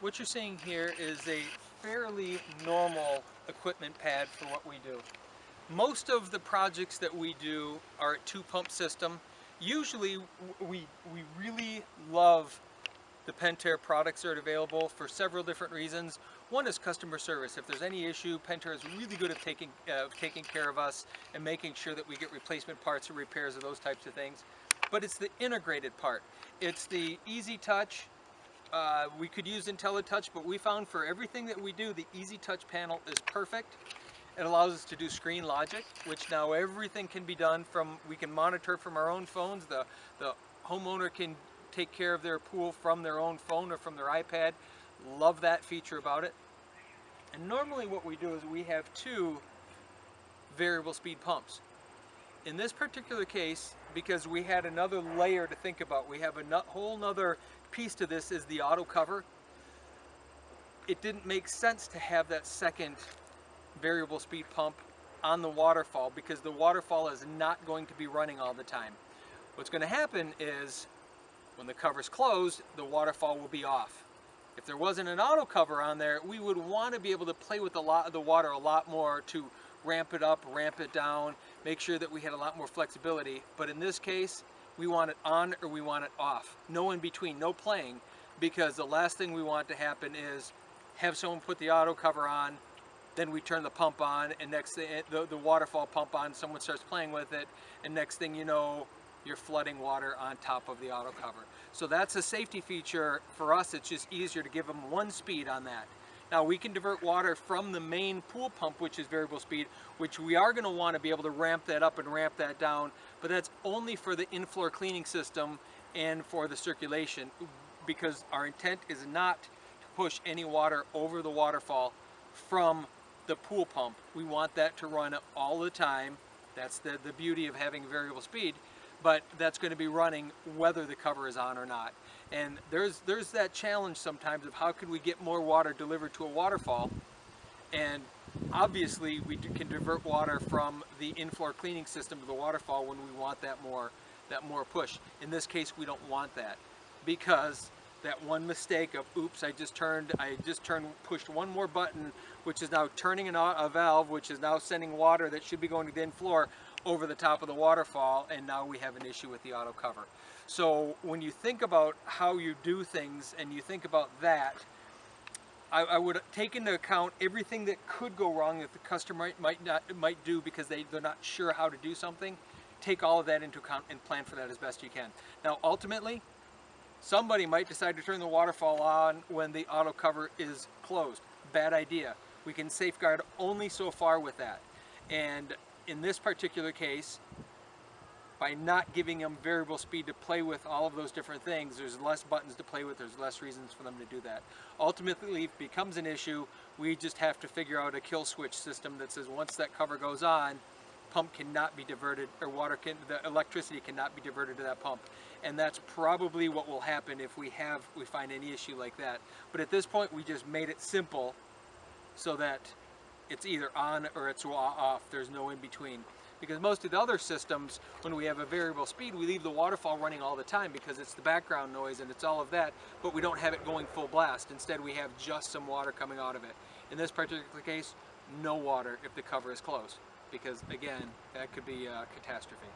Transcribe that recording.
What you're seeing here is a fairly normal equipment pad for what we do. Most of the projects that we do are a two-pump system. Usually we really love the Pentair products that are available for several different reasons. One is customer service. If there's any issue, Pentair is really good at taking care of us and making sure that we get replacement parts or repairs of those types of things. But it's the integrated part. It's the easy touch. We could use IntelliTouch, but we found for everything that we do, the Easy Touch panel is perfect. It allows us to do screen logic, which now everything can be done from, we can monitor from our own phones. The homeowner can take care of their pool from their own phone or from their iPad. Love that feature about it. And normally what we do is we have two variable speed pumps. In this particular case, because we had another layer to think about, we have a whole nother piece to this is the auto cover. It didn't make sense to have that second variable speed pump on the waterfall because the waterfall is not going to be running all the time. What's going to happen is when the cover's closed, the waterfall will be off. If there wasn't an auto cover on there, we would want to be able to play with the water a lot more to ramp it up, ramp it down, make sure that we had a lot more flexibility. But in this case, we want it on or we want it off. No in between, no playing, because the last thing we want to happen is have someone put the auto cover on, then we turn the pump on, and next thing, the waterfall pump on, someone starts playing with it, and next thing you know, you're flooding water on top of the auto cover. So that's a safety feature. For us, it's just easier to give them one speed on that. Now we can divert water from the main pool pump, which is variable speed, which we are going to want to be able to ramp that up and ramp that down, but that's only for the in-floor cleaning system and for the circulation, because our intent is not to push any water over the waterfall from the pool pump. We want that to run all the time. That's the beauty of having variable speed, but that's going to be running whether the cover is on or not. And there's that challenge sometimes of how could we get more water delivered to a waterfall, and obviously we can divert water from the in-floor cleaning system to the waterfall when we want that more push. In this case, we don't want that, because that one mistake of oops, I just pushed one more button, which is now turning a valve, which is now sending water that should be going to the in-floor over the top of the waterfall, and now we have an issue with the auto cover. So when you think about how you do things and you think about that, I would take into account everything that could go wrong that the customer might do because they're not sure how to do something. Take all of that into account and plan for that as best you can. Now ultimately, somebody might decide to turn the waterfall on when the auto cover is closed. Bad idea. We can safeguard only so far with that. And in this particular case, by not giving them variable speed to play with all of those different things, there's less buttons to play with, there's less reasons for them to do that. Ultimately, if it becomes an issue, we just have to figure out a kill switch system that says once that cover goes on, pump cannot be diverted, or the electricity cannot be diverted to that pump. And that's probably what will happen if we find any issue like that. But at this point, we just made it simple so that it's either on or it's off. There's no in between. Because most of the other systems, when we have a variable speed, we leave the waterfall running all the time because it's the background noise and it's all of that, but we don't have it going full blast. Instead, we have just some water coming out of it. In this particular case, no water if the cover is closed, because again, that could be a catastrophe.